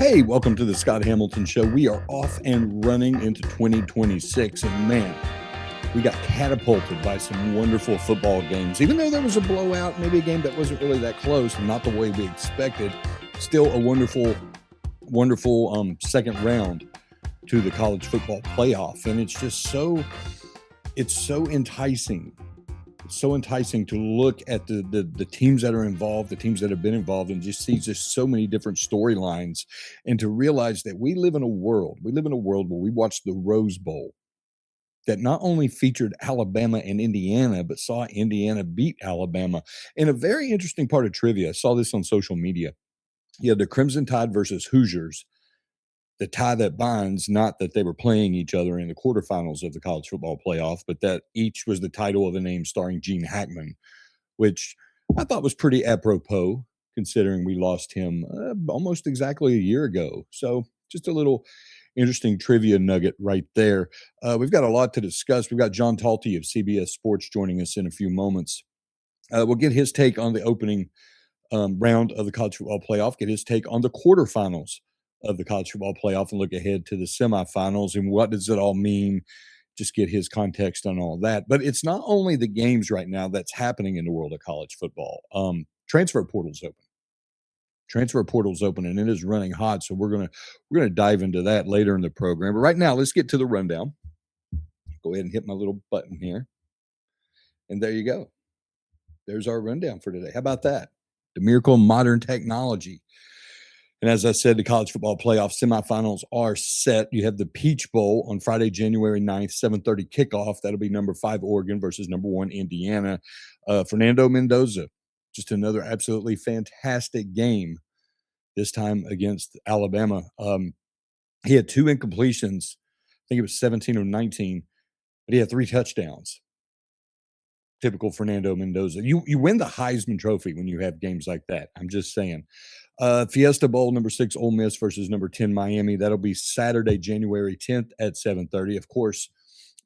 Hey, welcome to the Scott Hamilton Show. We are off and running into 2026, and man, we got catapulted by some wonderful football games. Even though there was a blowout, maybe a game that wasn't really that close and not the way we expected, still a wonderful second round to the college football playoff. And it's just so enticing. It's so enticing to look at the teams that are involved, the teams that have been involved, and just see just so many different storylines, and to realize that we live in a world where we watch the Rose Bowl that not only featured Alabama and Indiana, but saw Indiana beat Alabama. And a very interesting part of trivia, I saw this on social media. You had the Crimson Tide versus Hoosiers, the tie that binds, not that they were playing each other in the quarterfinals of the college football playoff, but that each was the title of a name starring Gene Hackman, which I thought was pretty apropos considering we lost him almost exactly a year ago. So just a little interesting trivia nugget right there. We've got a lot to discuss. We've got John Talty of CBS Sports joining us in a few moments. We'll get his take on the opening round of the college football playoff, get his take on the quarterfinals of the college football playoff, and look ahead to the semifinals and what does it all mean. Just get his context on all that. But it's not only the games right now that's happening in the world of college football. Transfer portal's open. Transfer portal's open, and it is running hot. So we're gonna dive into that later in the program. But right now, let's get to the rundown. Go ahead and hit my little button here, and there you go. There's our rundown for today. How about that? The miracle of modern technology. And as I said, the college football playoff semifinals are set. You have the Peach Bowl on Friday, January 9th, 7:30 kickoff. That'll be number 5 Oregon versus number 1 Indiana. Fernando Mendoza, just another absolutely fantastic game, this time against Alabama. He had 2 incompletions. I think it was 17 or 19, but he had 3 touchdowns. Typical Fernando Mendoza. You win the Heisman Trophy when you have games like that. I'm just saying. Fiesta Bowl, number 6 Ole Miss versus number 10 Miami. That'll be Saturday, January 10th at 7:30. Of course,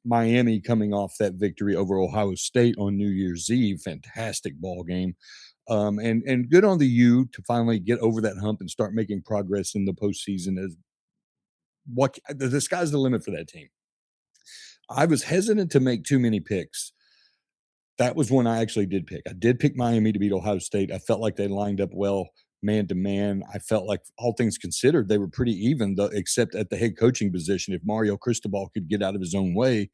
Miami coming off that victory over Ohio State on New Year's Eve. Fantastic ball game. And good on the U to finally get over that hump and start making progress in the postseason. As what the sky's the limit for that team. I was hesitant to make too many picks. That was one I actually did pick. I did pick Miami to beat Ohio State. I felt like they lined up well man to man. I felt like all things considered, they were pretty even, though, except at the head coaching position. If Mario Cristobal could get out of his own way,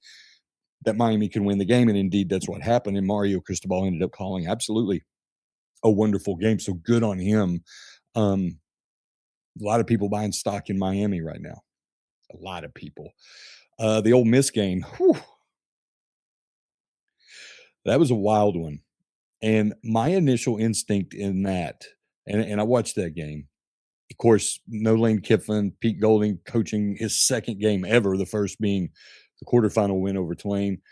that Miami can win the game. And indeed, that's what happened. And Mario Cristobal ended up calling absolutely a wonderful game. So good on him. A lot of people buying stock in Miami right now. A lot of people. The Ole Miss game, whew, that was a wild one. And my initial instinct in that, and I watched that game. Of course, no Lane Kiffin, Pete Golding coaching his second game ever, the first being the quarterfinal win over Tulane.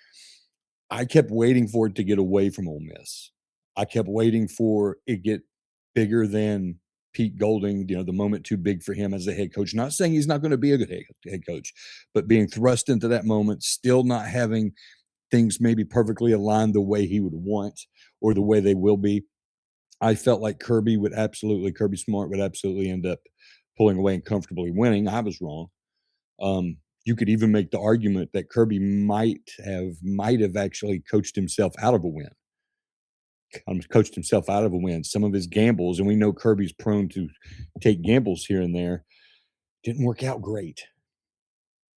I kept waiting for it to get away from Ole Miss. I kept waiting for it get bigger than Pete Golding, the moment too big for him as a head coach. Not saying he's not going to be a good head coach, but being thrust into that moment, still not having things maybe perfectly aligned the way he would want or the way they will be. I felt like Kirby Smart would absolutely end up pulling away and comfortably winning. I was wrong. You could even make the argument that Kirby might have actually coached himself out of a win. Some of his gambles, and we know Kirby's prone to take gambles here and there, didn't work out great.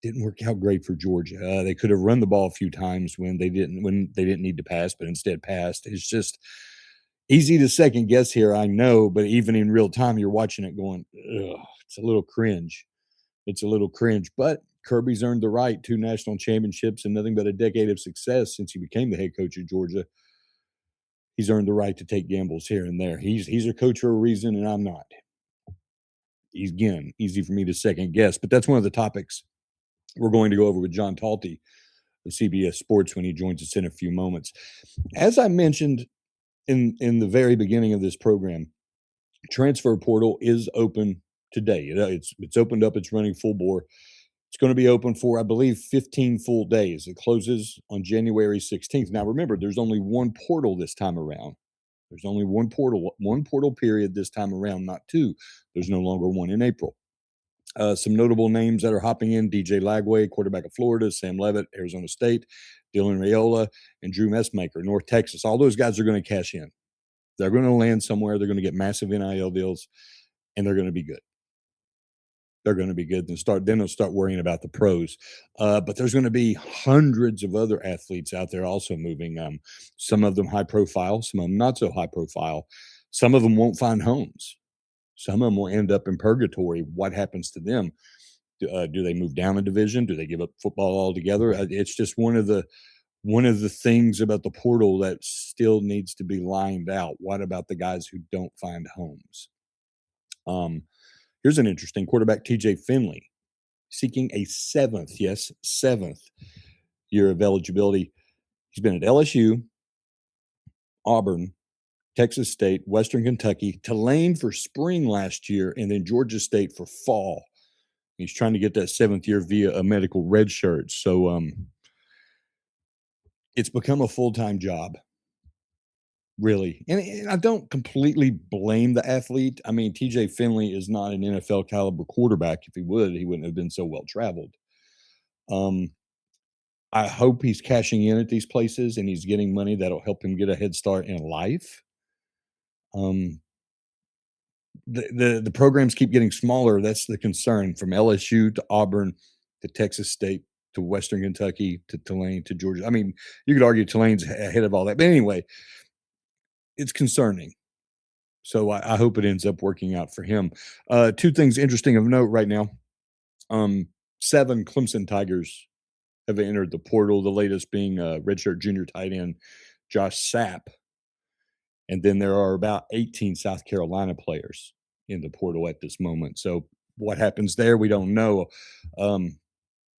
Didn't work out great for Georgia. They could have run the ball a few times when they didn't need to pass, but instead passed. It's just easy to second guess here, I know, but even in real time, you're watching it going, ugh, it's a little cringe. But Kirby's earned the right, 2 national championships and nothing but a decade of success since he became the head coach of Georgia. He's earned the right to take gambles here and there. He's a coach for a reason, and I'm not. He's, again, easy for me to second guess, but that's one of the topics we're going to go over with John Talty of CBS Sports when he joins us in a few moments. As I mentioned in the very beginning of this program, transfer portal is open today. It's opened up. It's running full bore. It's going to be open for, I believe, 15 full days. It closes on January 16th. Now, remember, there's only one portal this time around. There's only one portal period this time around, not 2. There's no longer one in April. Some notable names that are hopping in: DJ Lagway, quarterback of Florida; Sam Levitt, Arizona State; Dylan Rayola, and Drew Messmaker, North Texas. All those guys are going to cash in. They're going to land somewhere. They're going to get massive NIL deals, and they're going to be good. They're going to be good. Then they'll start worrying about the pros. But there's going to be hundreds of other athletes out there also moving. Some of them high profile, some of them not so high profile. Some of them won't find homes. Some of them will end up in purgatory. What happens to them? Do they move down a division? Do they give up football altogether? It's just one of the things about the portal that still needs to be lined out. What about the guys who don't find homes? Um, Here's an interesting quarterback, TJ Finley, seeking a seventh, yes, seventh year of eligibility. He's been at LSU, Auburn, Texas State, Western Kentucky, Tulane for spring last year, and then Georgia State for fall. He's trying to get that seventh year via a medical red shirt. So it's become a full-time job, really. And I don't completely blame the athlete. I mean, TJ Finley is not an NFL caliber quarterback. If he would, he wouldn't have been so well traveled. Um, I hope he's cashing in at these places and he's getting money that'll help him get a head start in life. Um, the programs keep getting smaller. That's the concern, from LSU to Auburn to Texas State to Western Kentucky to Tulane to Georgia. I mean, you could argue Tulane's ahead of all that, but anyway, it's concerning. So I hope it ends up working out for him. Two things interesting of note right now. Um, 7 Clemson Tigers have entered the portal. The latest being redshirt junior tight end Josh Sapp, and then there are about 18 South Carolina players in the portal at this moment. So what happens there, we don't know.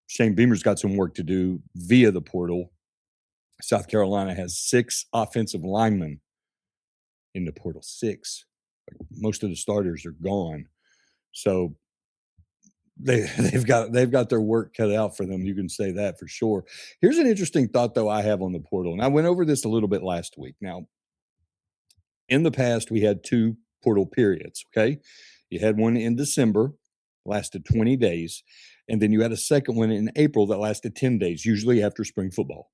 Shane Beamer's got some work to do via the portal. South Carolina has 6 offensive linemen in the portal. 6. Most of the starters are gone. So they've got their work cut out for them. You can say that for sure. Here's an interesting thought though I have on the portal, and I went over this a little bit last week. Now, in the past, we had 2 portal periods. Okay, you had one in December, lasted 20 days, and then you had a second one in April that lasted 10 days, usually after spring football.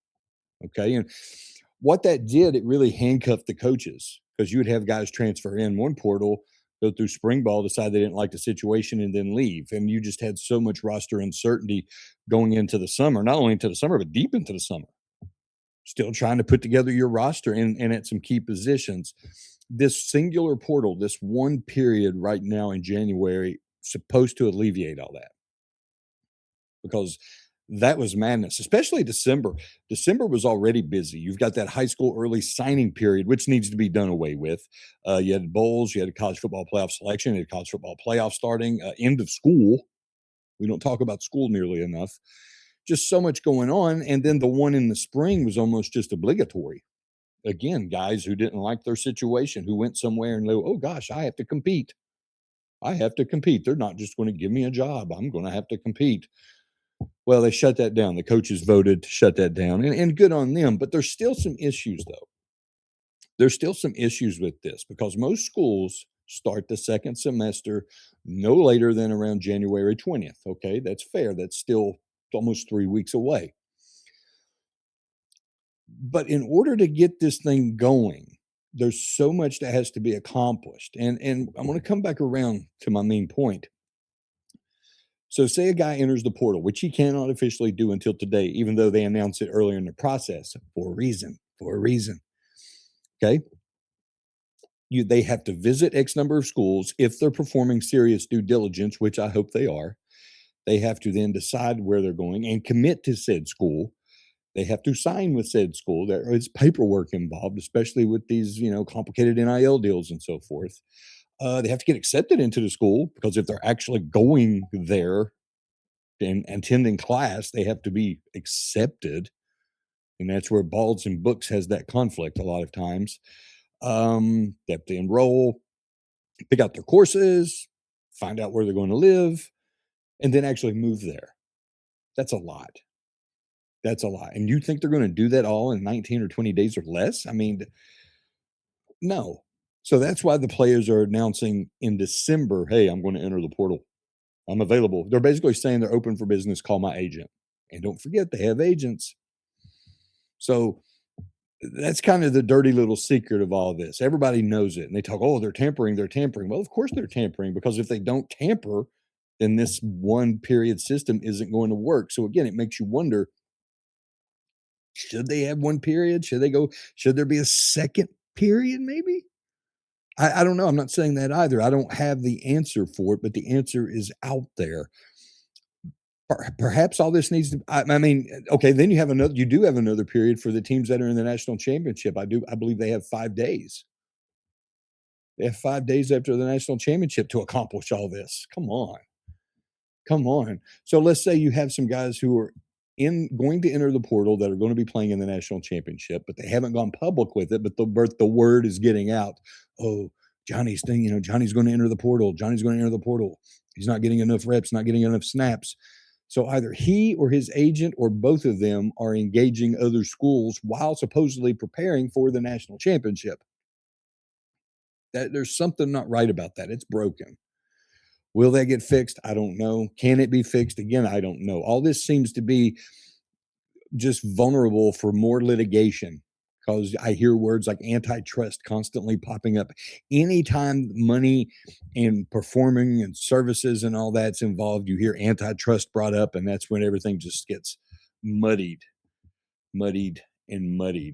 Okay, and what that did, it really handcuffed the coaches, because you would have guys transfer in one portal, go through spring ball, decide they didn't like the situation, and then leave. And you just had so much roster uncertainty going into the summer, not only into the summer, but deep into the summer. Still trying to put together your roster and at some key positions. This singular portal, this one period right now in January, supposed to alleviate all that, because that was madness, especially December. December was already busy. You've got that high school early signing period, which needs to be done away with. You had bowls, you had a college football playoff selection, you had college football playoff starting, end of school. We don't talk about school nearly enough. Just so much going on. And then the one in the spring was almost just obligatory. Again, guys who didn't like their situation, who went somewhere and go, oh gosh, I have to compete. I have to compete. They're not just going to give me a job. I'm going to have to compete. Well, they shut that down. The coaches voted to shut that down, and good on them. But there's still some issues, though. There's still some issues with this, because most schools start the second semester no later than around January 20th. Okay, that's fair. That's still almost 3 weeks away. But in order to get this thing going, there's so much that has to be accomplished. And I'm going to come back around to my main point. So, say a guy enters the portal, which he cannot officially do until today, even though they announced it earlier in the process for a reason. For a reason. Okay. They have to visit X number of schools. If they're performing serious due diligence, which I hope they are, they have to then decide where they're going and commit to said school. They have to sign with said school. There is paperwork involved, especially with these, complicated NIL deals and so forth. They have to get accepted into the school, because if they're actually going there and attending class, they have to be accepted. And that's where Balls and Books has that conflict a lot of times. They have to enroll, pick out their courses, find out where they're going to live, and then actually move there. That's a lot. That's a lot. And you think they're going to do that all in 19 or 20 days or less? I mean, no. So that's why the players are announcing in December, hey, I'm going to enter the portal. I'm available. They're basically saying they're open for business. Call my agent. And don't forget, they have agents. So that's kind of the dirty little secret of all this. Everybody knows it. And they talk, oh, they're tampering. They're tampering. Well, of course they're tampering, because if they don't tamper, then this one period system isn't going to work. So again, it makes you wonder, should they have one period? Should there be a second period maybe? I don't know. I'm not saying that either. I don't have the answer for it, but the answer is out there. Perhaps all this needs to, I mean, okay, then you do have another period for the teams that are in the national championship. I believe they have 5 days. They have 5 days after the national championship to accomplish all this. Come on. Come on. So let's say you have some guys who are going to enter the portal that are going to be playing in the national championship, but they haven't gone public with it. But the word is getting out. Oh, Johnny's thing, Johnny's going to enter the portal. Johnny's going to enter the portal. He's not getting enough reps, not getting enough snaps. So either he or his agent or both of them are engaging other schools while supposedly preparing for the national championship. There's something not right about that. It's broken. Will that get fixed? I don't know. Can it be fixed? Again, I don't know. All this seems to be just vulnerable for more litigation, because I hear words like antitrust constantly popping up. Anytime money and performing and services and all that's involved, you hear antitrust brought up, and that's when everything just gets muddied.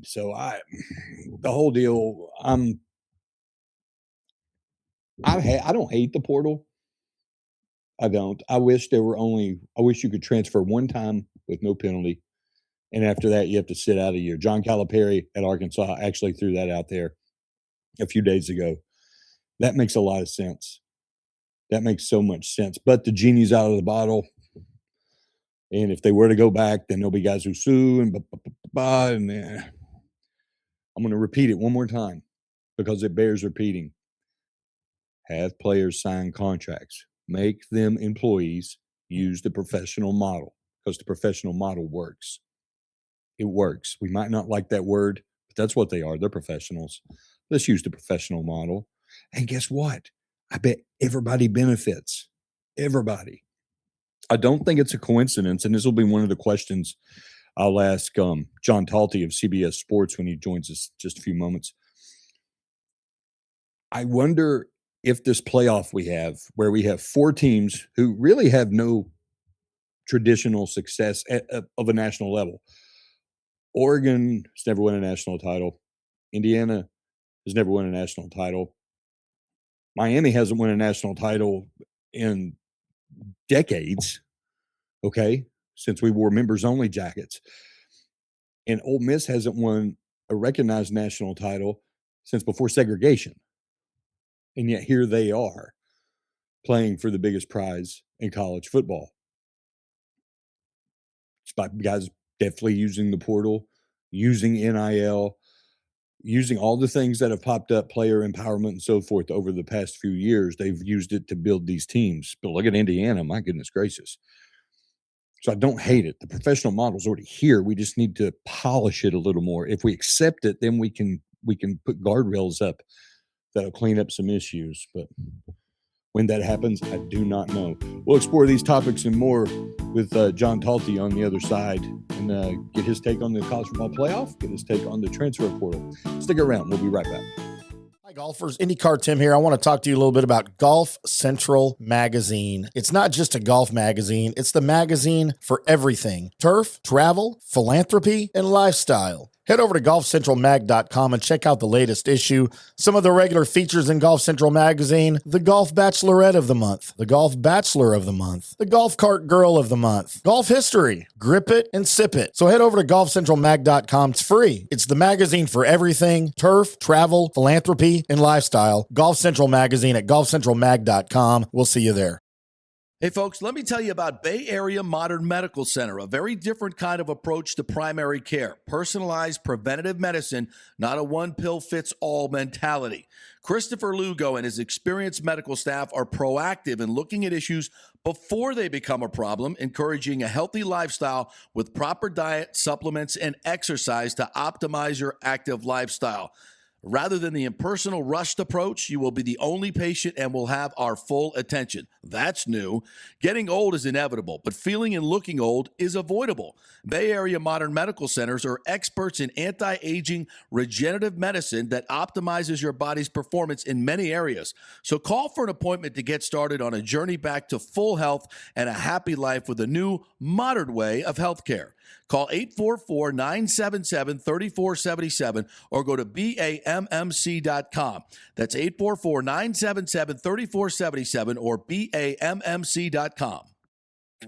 So the whole deal, I don't hate the portal. I don't. I wish you could transfer one time with no penalty. And after that, you have to sit out a year. John Calipari at Arkansas actually threw that out there a few days ago. That makes a lot of sense. That makes so much sense. But the genie's out of the bottle. And if they were to go back, then there'll be guys who sue and I'm going to repeat it one more time because it bears repeating. Have players sign contracts. Make them employees. Use the professional model, because the professional model works. It works. We might not like that word, but that's what they are. They're professionals. Let's use the professional model. And guess what? I bet everybody benefits. Everybody. I don't think it's a coincidence, and this will be one of the questions I'll ask John Talty of CBS Sports when he joins us just a few moments. I wonder if this playoff we have, where we have 4 teams who really have no traditional success of a national level. Oregon has never won a national title. Indiana has never won a national title. Miami hasn't won a national title in decades, okay, since we wore members-only jackets. And Ole Miss hasn't won a recognized national title since before segregation. And yet here they are playing for the biggest prize in college football. It's by guys definitely using the portal, using NIL, using all the things that have popped up, player empowerment and so forth over the past few years. They've used it to build these teams. But look at Indiana, my goodness gracious. So I don't hate it. The professional model is already here. We just need to polish it a little more. If we accept it, then we can put guardrails up that'll clean up some issues. But when that happens, I do not know. We'll explore these topics and more with John Talty on the other side and get his take on the college football playoff, get his take on the transfer portal. Stick around. We'll be right back. Hi, golfers. IndyCar Tim here. I want to talk to you a little bit about Golf Central Magazine. It's not just a golf magazine. It's the magazine for everything: turf, travel, philanthropy, and lifestyle. Head over to golfcentralmag.com and check out the latest issue. Some of the regular features in Golf Central Magazine: the Golf Bachelorette of the Month, the Golf Bachelor of the Month, the Golf Cart Girl of the Month, Golf History, Grip It and Sip It. So head over to golfcentralmag.com. It's free. It's the magazine for everything: turf, travel, philanthropy, and lifestyle. Golf Central Magazine at golfcentralmag.com. We'll see you there. Hey, folks, let me tell you about Bay Area Modern Medical Center, a very different kind of approach to primary care. Personalized preventative medicine, not a one-pill-fits-all mentality. Christopher Lugo and his experienced medical staff are proactive in looking at issues before they become a problem, encouraging a healthy lifestyle with proper diet, supplements, and exercise to optimize your active lifestyle. Rather than the impersonal, rushed approach, you will be the only patient and will have our full attention. That's new. Getting old is inevitable, but feeling and looking old is avoidable. Bay Area Modern Medical Centers are experts in anti-aging regenerative medicine that optimizes your body's performance in many areas. So call for an appointment to get started on a journey back to full health and a happy life with a new, modern way of healthcare. Call 844-977-3477 or go to BAMMC.com. That's 844-977-3477 or BAMMC.com.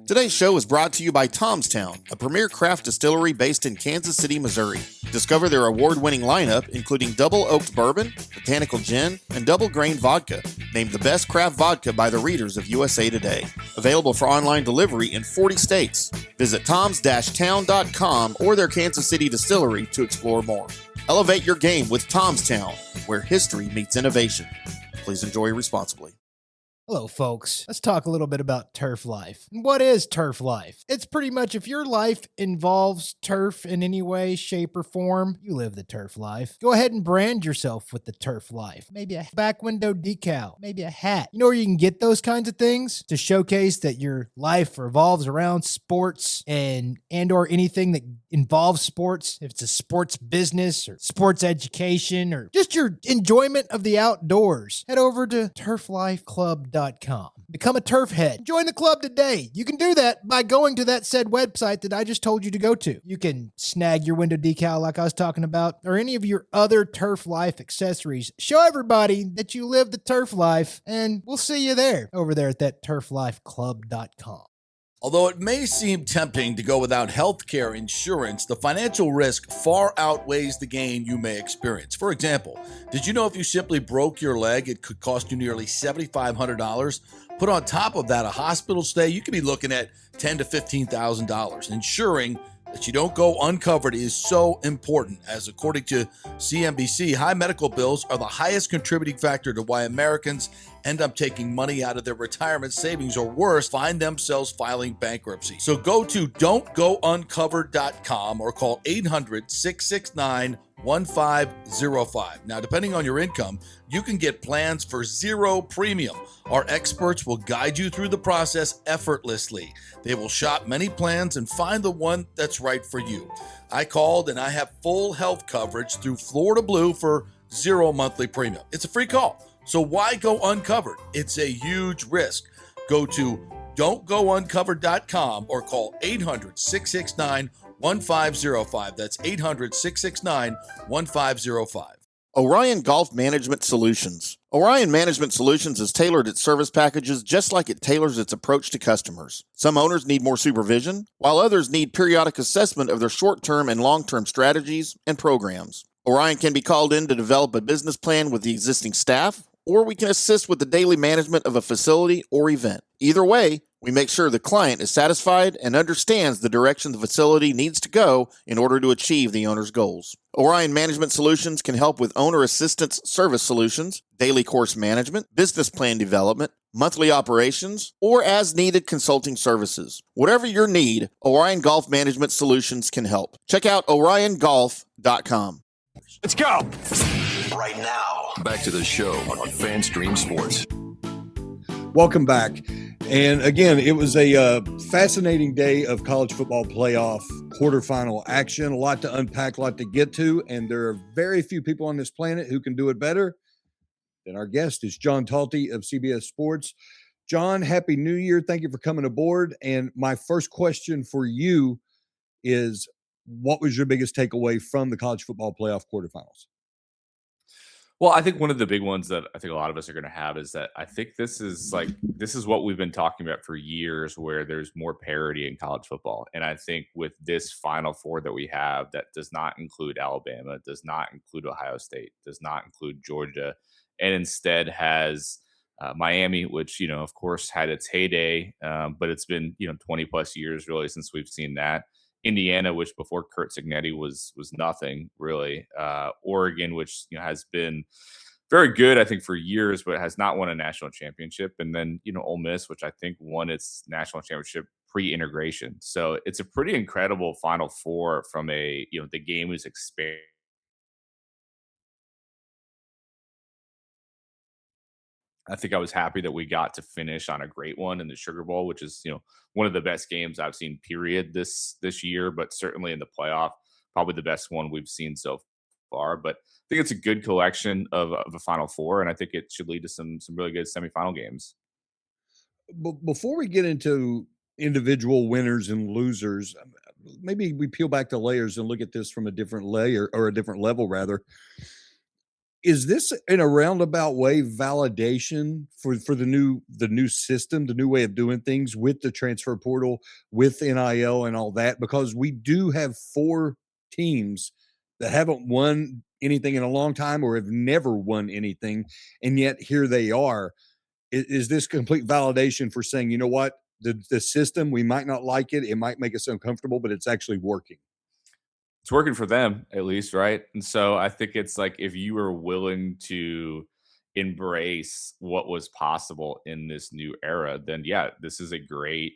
Today's show is brought to you by Tomstown, a premier craft distillery based in Kansas City, Missouri. Discover their award-winning lineup, including double oaked bourbon, botanical gin, and double grain vodka, named the best craft vodka by the readers of USA Today. Available for online delivery in 40 states. Visit toms-town.com or their Kansas City distillery to explore more. Elevate your game with Tomstown, where history meets innovation. Please enjoy responsibly. Hello, folks. Let's talk a little bit about turf life. What is turf life? It's pretty much if your life involves turf in any way, shape, or form, you live the turf life. Go ahead and brand yourself with the turf life. Maybe a back window decal, maybe a hat. You know where you can get those kinds of things to showcase that your life revolves around sports and or anything that involves sports. If it's a sports business or sports education or just your enjoyment of the outdoors, head over to turflifeclub.com. Become a turf head. Join the club today. You can do that by going to that said website that I just told you to go to. You can snag your window decal like I was talking about, or any of your other turf life accessories. Show everybody that you live the turf life, and we'll see you there over there at that turflifeclub.com. Although it may seem tempting to go without healthcare insurance, the financial risk far outweighs the gain you may experience. For example, did you know if you simply broke your leg, it could cost you nearly $7,500? Put on top of that a hospital stay, you could be looking at $10,000 to $15,000. Ensuring that you don't go uncovered is so important, as according to CNBC, high medical bills are the highest contributing factor to why Americans end up taking money out of their retirement savings, or worse, find themselves filing bankruptcy. So go to don'tgouncovered.com or call 800-669-1505. Now, depending on your income, you can get plans for zero premium. Our experts will guide you through the process effortlessly. They will shop many plans and find the one that's right for you. I called and I have full health coverage through Florida Blue for zero monthly premium. It's a free call. So why go uncovered? It's a huge risk. Go to don'tgouncovered.com or call 800-669-1505. That's 800-669-1505. Orion Golf Management Solutions. Orion Management Solutions has tailored its service packages just like it tailors its approach to customers. Some owners need more supervision, while others need periodic assessment of their short-term and long-term strategies and programs. Orion can be called in to develop a business plan with the existing staff, or we can assist with the daily management of a facility or event. Either way, we make sure the client is satisfied and understands the direction the facility needs to go in order to achieve the owner's goals. Orion Management Solutions can help with owner assistance service solutions, daily course management, business plan development, monthly operations, or as-needed consulting services. Whatever your need, Orion Golf Management Solutions can help. Check out oriongolf.com. Let's go. Right now, back to the show on FanStream Sports. Welcome back. And again, it was a fascinating day of college football playoff quarterfinal action. A lot to unpack, a lot to get to. And there are very few people on this planet who can do it better than our guest is John Talty of CBS Sports. John, Happy New Year. Thank you for coming aboard. And my first question for you is, what was your biggest takeaway from the college football playoff quarterfinals? Well, I think one of the big ones that I think a lot of us are going to have is that I think this is what we've been talking about for years, where there's more parity in college football. And I think with this Final Four that we have, that does not include Alabama, does not include Ohio State, does not include Georgia, and instead has Miami, which, of course, had its heyday, but it's been, 20 plus years really since we've seen that. Indiana, which before Kurt Signetti was nothing really. Oregon, which has been very good, I think, for years, but has not won a national championship. And then Ole Miss, which I think won its national championship pre-integration. So it's a pretty incredible Final Four from the game is expanded. I think I was happy that we got to finish on a great one in the Sugar Bowl, which is, one of the best games I've seen, period, this year, but certainly in the playoff, probably the best one we've seen so far. But I think it's a good collection of a Final Four, and I think it should lead to some really good semifinal games. But before we get into individual winners and losers, maybe we peel back the layers and look at this from a different layer or a different level, rather. Is this in a roundabout way validation for the new system, the new way of doing things with the transfer portal, with NIL and all that? Because we do have 4 teams that haven't won anything in a long time or have never won anything, and yet here they are. Is this complete validation for saying, you know what, the system, we might not like it, it might make us uncomfortable, but it's actually working? It's working for them at least, right? And so I think it's like if you were willing to embrace what was possible in this new era, then yeah, this is a great,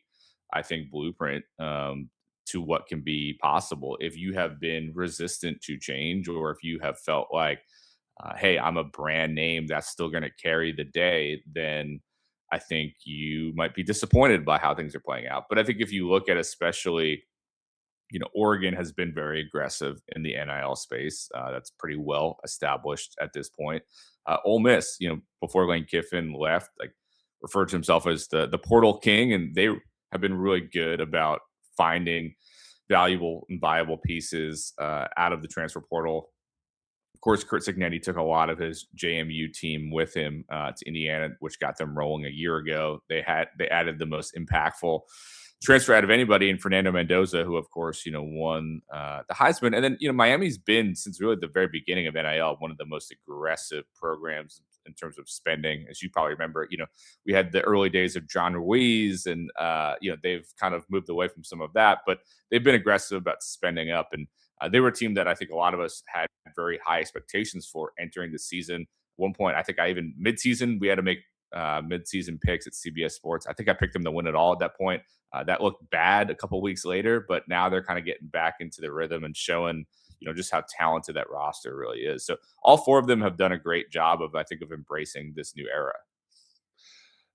I think, blueprint to what can be possible. If you have been resistant to change, or if you have felt like, hey, I'm a brand name that's still going to carry the day, then I think you might be disappointed by how things are playing out. But I think if you look at especially, Oregon has been very aggressive in the NIL space. That's pretty well established at this point. Ole Miss, before Lane Kiffin left, like referred to himself as the portal king, and they have been really good about finding valuable and viable pieces out of the transfer portal. Of course, Kurt Cignetti took a lot of his JMU team with him to Indiana, which got them rolling a year ago. They added the most impactful transfer out of anybody in Fernando Mendoza, who of course won the Heisman. And then Miami's been, since really the very beginning of NIL, one of the most aggressive programs in terms of spending. As you probably remember, we had the early days of John Ruiz, and they've kind of moved away from some of that, but they've been aggressive about spending up. And they were a team that I think a lot of us had very high expectations for entering the season. At one point, I think midseason, we had to make midseason picks at CBS Sports. I think I picked them to win it all at that point. That looked bad a couple weeks later, but now they're kind of getting back into the rhythm and showing, just how talented that roster really is. So all 4 of them have done a great job of embracing this new era.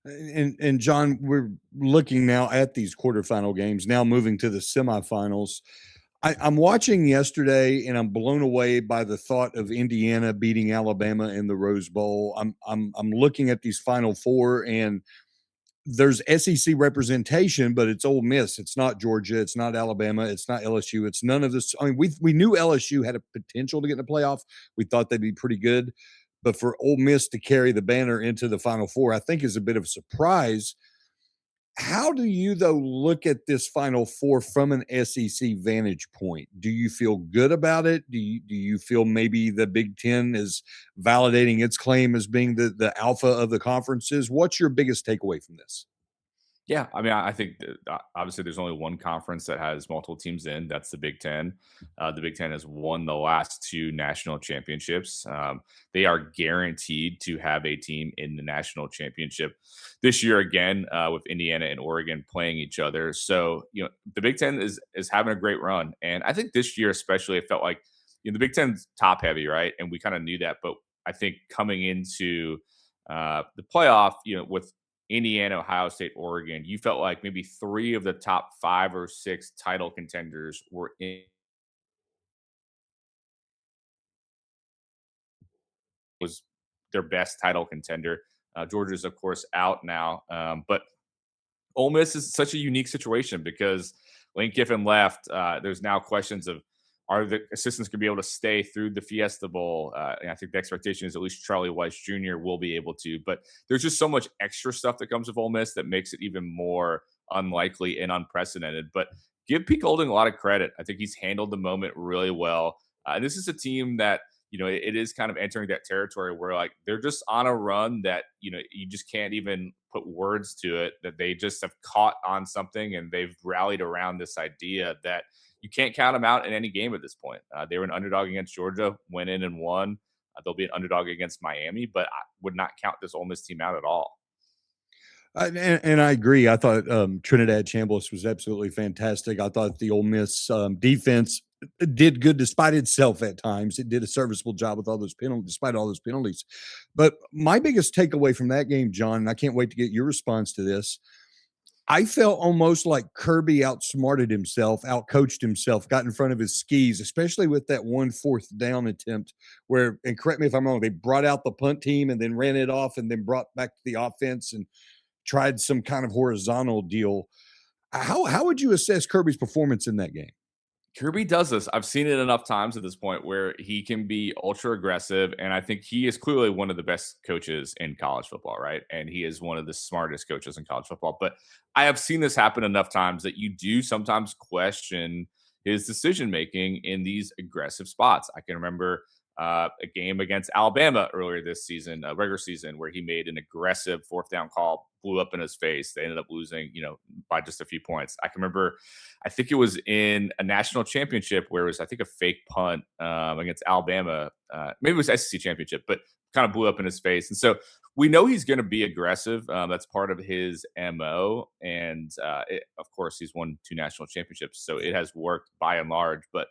And John, we're looking now at these quarterfinal games, now moving to the semifinals. I'm watching yesterday, and I'm blown away by the thought of Indiana beating Alabama in the Rose Bowl. I'm looking at these Final Four, and there's SEC representation, but it's Ole Miss. It's not Georgia. It's not Alabama. It's not LSU. It's none of this. I mean, we knew LSU had a potential to get in the playoff. We thought they'd be pretty good, but for Ole Miss to carry the banner into the Final Four, I think is a bit of a surprise. How do you, though, look at this Final Four from an SEC vantage point? Do you feel good about it? Do you feel maybe the Big Ten is validating its claim as being the alpha of the conferences? What's your biggest takeaway from this? Yeah, I mean, I think that, obviously there's only one conference that has multiple teams in. That's the Big Ten. The Big Ten has won the last 2 national championships. They are guaranteed to have a team in the national championship this year again, with Indiana and Oregon playing each other. So, the Big Ten is having a great run. And I think this year especially, it felt like the Big Ten's top heavy, right? And we kind of knew that. But I think coming into the playoff, with Indiana, Ohio State, Oregon, you felt like maybe 3 of the top 5 or 6 title contenders were in. Was their best title contender. Georgia's, of course, out now, but Ole Miss is such a unique situation because Lane Kiffin left. There's now questions of, are the assistants going to be able to stay through the Fiesta Bowl? And I think the expectation is at least Charlie Weiss Jr. will be able to. But there's just so much extra stuff that comes with Ole Miss that makes it even more unlikely and unprecedented. But give Pete Golding a lot of credit. I think he's handled the moment really well. And this is a team that, it is kind of entering that territory where like they're just on a run that, you just can't even put words to it, that they just have caught on something and they've rallied around this idea that you can't count them out in any game at this point. They were an underdog against Georgia, went in and won. They'll be an underdog against Miami, but I would not count this Ole Miss team out at all. And I agree. I thought Trinidad Chambliss was absolutely fantastic. I thought the Ole Miss defense did good despite itself at times. It did a serviceable job with all those penalties, despite all those penalties. But my biggest takeaway from that game, John, and I can't wait to get your response to this. I felt almost like Kirby outsmarted himself, outcoached himself, got in front of his skis, especially with that 1 4th down attempt where, and correct me if I'm wrong, they brought out the punt team and then ran it off and then brought back the offense and tried some kind of horizontal deal. How would you assess Kirby's performance in that game? Kirby does this. I've seen it enough times at this point where he can be ultra aggressive. And I think he is clearly one of the best coaches in college football, right? And he is one of the smartest coaches in college football. But I have seen this happen enough times that you do sometimes question his decision making in these aggressive spots. I can remember a game against Alabama earlier this season, a regular season, where he made an aggressive 4th down call, blew up in his face. They ended up losing, by just a few points. I can remember, I think it was in a national championship where it was, I think, a fake punt against Alabama. Maybe it was SEC championship, but kind of blew up in his face. And so we know he's going to be aggressive. That's part of his MO. And of course, he's won 2 national championships. So it has worked by and large. But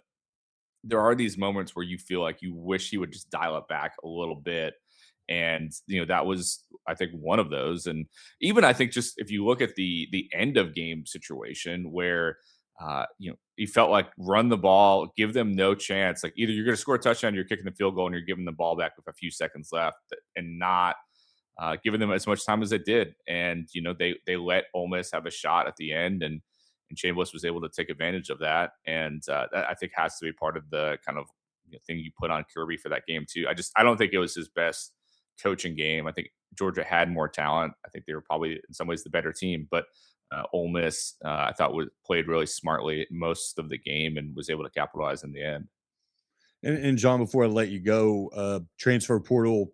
there are these moments where you feel like you wish he would just dial it back a little bit. And that was, I think, one of those. And even I think just if you look at the end of game situation where he felt like run the ball, give them no chance. Like either you're going to score a touchdown, you're kicking the field goal, and you're giving the ball back with a few seconds left, and not giving them as much time as they did. And they let Ole Miss have a shot at the end, and Chambliss was able to take advantage of that. And that I think has to be part of the kind of thing you put on Kirby for that game too. I don't think it was his best coaching game. I think Georgia had more talent. I think they were probably in some ways the better team, but Ole Miss, I thought played really smartly most of the game and was able to capitalize in the end. And John, before I let you go, transfer portal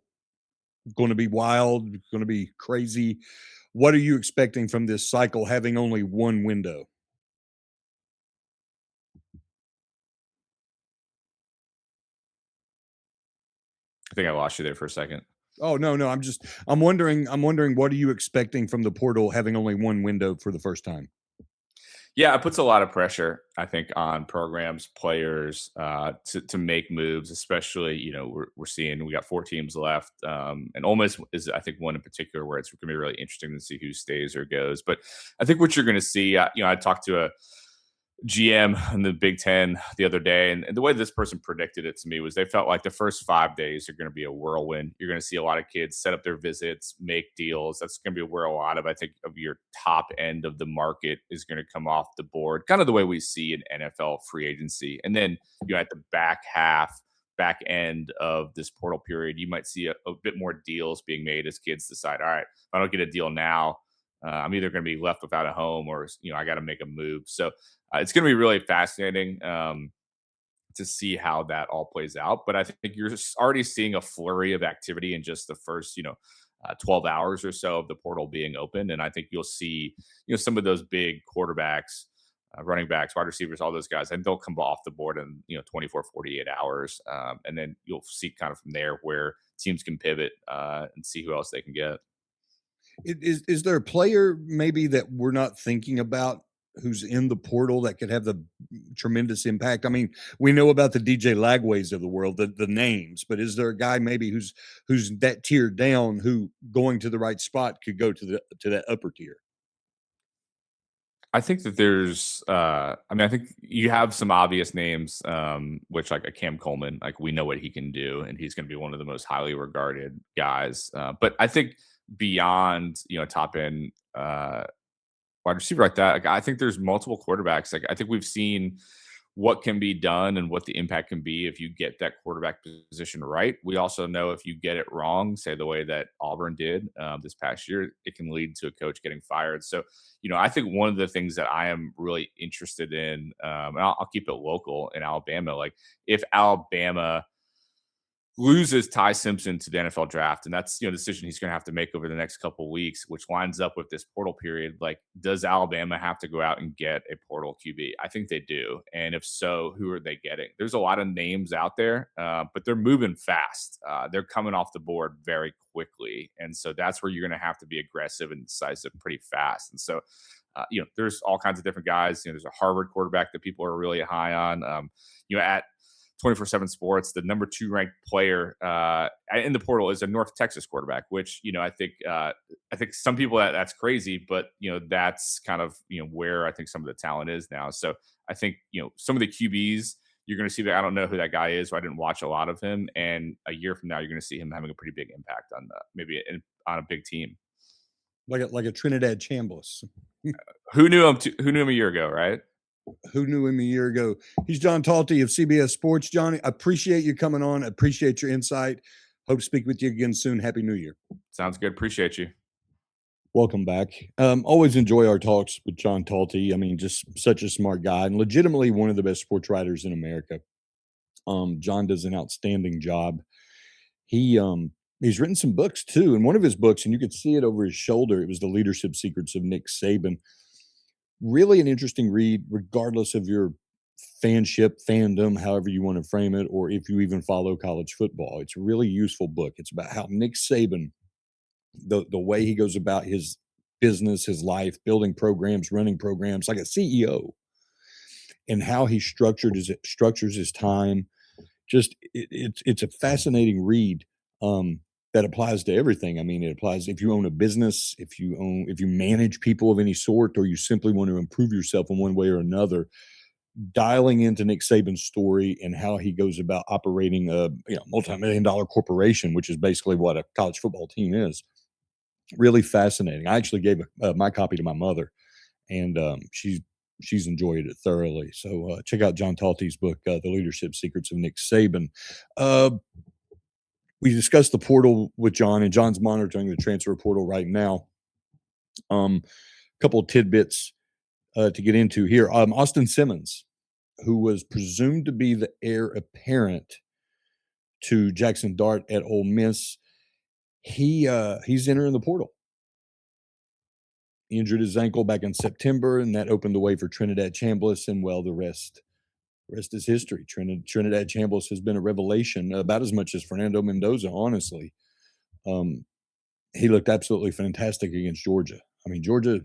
going to be wild, going to be crazy. What are you expecting from this cycle having only one window? I think I lost you there for a second. Oh, no. I'm wondering what are you expecting from the portal having only one window for the first time? Yeah, it puts a lot of pressure, I think, on programs, players to make moves. Especially, we're seeing we got 4 teams left, and Ole Miss is, I think, one in particular where it's going to be really interesting to see who stays or goes. But I think what you're going to see, I talked to a GM in the Big Ten the other day, and the way this person predicted it to me was they felt like the first 5 days are going to be a whirlwind. You're going to see a lot of kids set up their visits, make deals. That's going to be where a lot of, I think, of your top end of the market is going to come off the board, kind of the way we see in NFL free agency. And then at the back end of this portal period, you might see a bit more deals being made as kids decide, all right, if I don't get a deal now, I'm either going to be left without a home or, I got to make a move. So it's going to be really fascinating to see how that all plays out. But I think you're already seeing a flurry of activity in just the first, 12 hours or so of the portal being open. And I think you'll see, some of those big quarterbacks, running backs, wide receivers, all those guys, and they'll come off the board in, 24, 48 hours. And then you'll see kind of from there where teams can pivot and see who else they can get. Is there a player maybe that we're not thinking about who's in the portal that could have the tremendous impact? I mean, we know about the DJ Lagways of the world, the names, but is there a guy maybe who's that tier down who going to the right spot could go to that upper tier? I think that there's, I think you have some obvious names, which like a Cam Coleman, like we know what he can do, and he's going to be one of the most highly regarded guys. But I think beyond, top end wide receiver like that, like, I think there's multiple quarterbacks. Like I think we've seen what can be done and what the impact can be if you get that quarterback position right. We also know if you get it wrong, say the way that Auburn did this past year, it can lead to a coach getting fired. So, I think one of the things that I am really interested in, and I'll keep it local in Alabama, like if Alabama loses Ty Simpson to the NFL draft, and that's a decision he's going to have to make over the next couple of weeks, which lines up with this portal period. Like, does Alabama have to go out and get a portal QB? I think they do, and if so, who are they getting? There's a lot of names out there, but they're moving fast. They're coming off the board very quickly, and so that's where you're going to have to be aggressive and decisive pretty fast. And so, there's all kinds of different guys. There's a Harvard quarterback that people are really high on. At 24/7 Sports, the number 2 ranked player in the portal is a North Texas quarterback, which I think some people that's crazy, but that's kind of where I think some of the talent is now. So I think some of the QBs you're going to see that. I don't know who that guy is, so I didn't watch a lot of him. And a year from now, you're going to see him having a pretty big impact on on a big team, like a Trinidad Chambliss. Who knew him? Who knew him a year ago, right? Who knew him a year ago? He's John Talty of CBS Sports. Johnny, I appreciate you coming on. I appreciate your insight. Hope to speak with you again soon. Happy New Year. Sounds good. Appreciate you. Welcome back. Always enjoy our talks with John Talty. I mean, just such a smart guy and legitimately one of the best sports writers in America. John does an outstanding job. He's written some books too. And one of his books, and you could see it over his shoulder, it was The Leadership Secrets of Nick Saban. Really an interesting read, regardless of your fandom, however you want to frame it, or if you even follow college football. It's a really useful book. It's about how Nick Saban, the way he goes about his business, his life, building programs, running programs like a CEO, and how he structures his time. Just it's a fascinating read that applies to everything. I mean, it applies if you own a business, if you manage people of any sort, or you simply want to improve yourself in one way or another. Dialing into Nick Saban's story and how he goes about operating a multi-million-dollar corporation, which is basically what a college football team is. Really fascinating. I actually gave my copy to my mother, and she's enjoyed it thoroughly. So check out John Talty's book, The Leadership Secrets of Nick Saban. We discussed the portal with John, and John's monitoring the transfer portal right now. A couple of tidbits to get into here. Austin Simmons, who was presumed to be the heir apparent to Jackson Dart at Ole Miss, he's entering the portal. He injured his ankle back in September, and that opened the way for Trinidad Chambliss, and the rest is history. Trinidad Chambliss has been a revelation, about as much as Fernando Mendoza, honestly. He looked absolutely fantastic against Georgia. I mean, Georgia's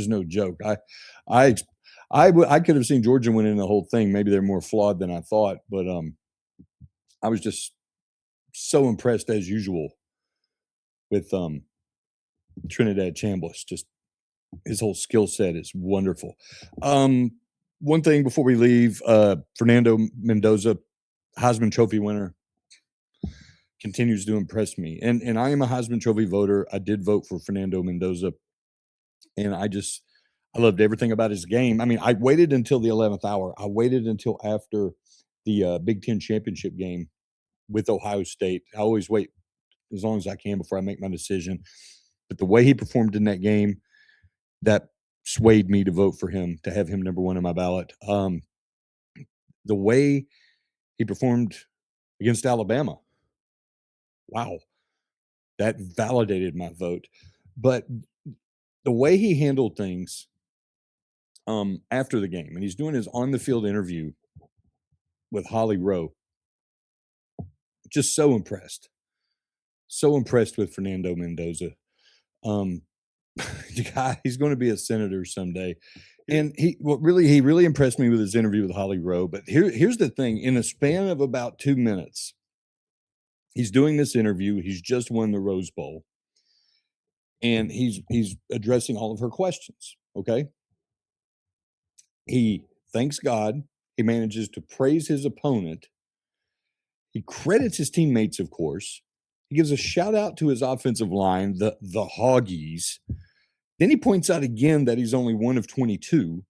no joke. I could have seen Georgia winning the whole thing. Maybe they're more flawed than I thought, but I was just so impressed as usual with Trinidad Chambliss. Just his whole skill set is wonderful. One thing before we leave, Fernando Mendoza, Heisman Trophy winner, continues to impress me. And I am a Heisman Trophy voter. I did vote for Fernando Mendoza, and I loved everything about his game. I mean, I waited until the 11th hour. I waited until after the Big Ten championship game with Ohio State. I always wait as long as I can before I make my decision. But the way he performed in that game, that swayed me to vote for him, to have him number one on my ballot. The way he performed against Alabama, wow, that validated my vote. But the way he handled things after the game, and he's doing his on-the-field interview with Holly Rowe, just so impressed with Fernando Mendoza. The guy, he's going to be a senator someday. And he really impressed me with his interview with Holly Rowe. But here's the thing. In a span of about 2 minutes, he's doing this interview. He's just won the Rose Bowl. And he's addressing all of her questions. Okay. He thanks God. He manages to praise his opponent. He credits his teammates, of course. He gives a shout out to his offensive line, the Hoggies. Then he points out again that he's only one of 22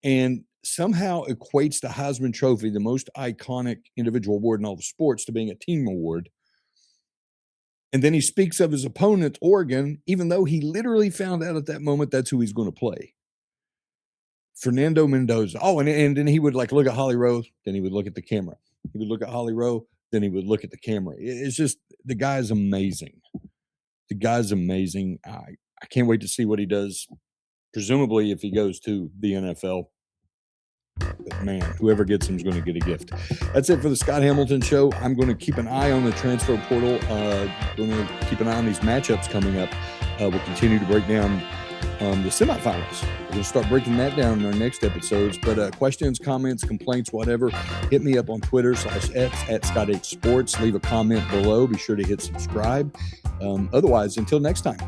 and somehow equates the Heisman Trophy, the most iconic individual award in all of sports, to being a team award. And then he speaks of his opponent, Oregon, even though he literally found out at that moment that's who he's going to play. Fernando Mendoza. Oh, and then he would look at Holly Rowe, then he would look at the camera. He would look at Holly Rowe, then he would look at the camera. It's just, the guy's amazing. The guy's amazing. I can't wait to see what he does, presumably if he goes to the NFL. But man, whoever gets him is going to get a gift. That's it for the Scott Hamilton Show. I'm going to keep an eye on the transfer portal. Going to keep an eye on these matchups coming up. We'll continue to break down the semifinals. We're going to start breaking that down in our next episodes. But questions, comments, complaints, whatever, hit me up on Twitter /X at Scott H Sports. Leave a comment below. Be sure to hit subscribe. Otherwise, until next time.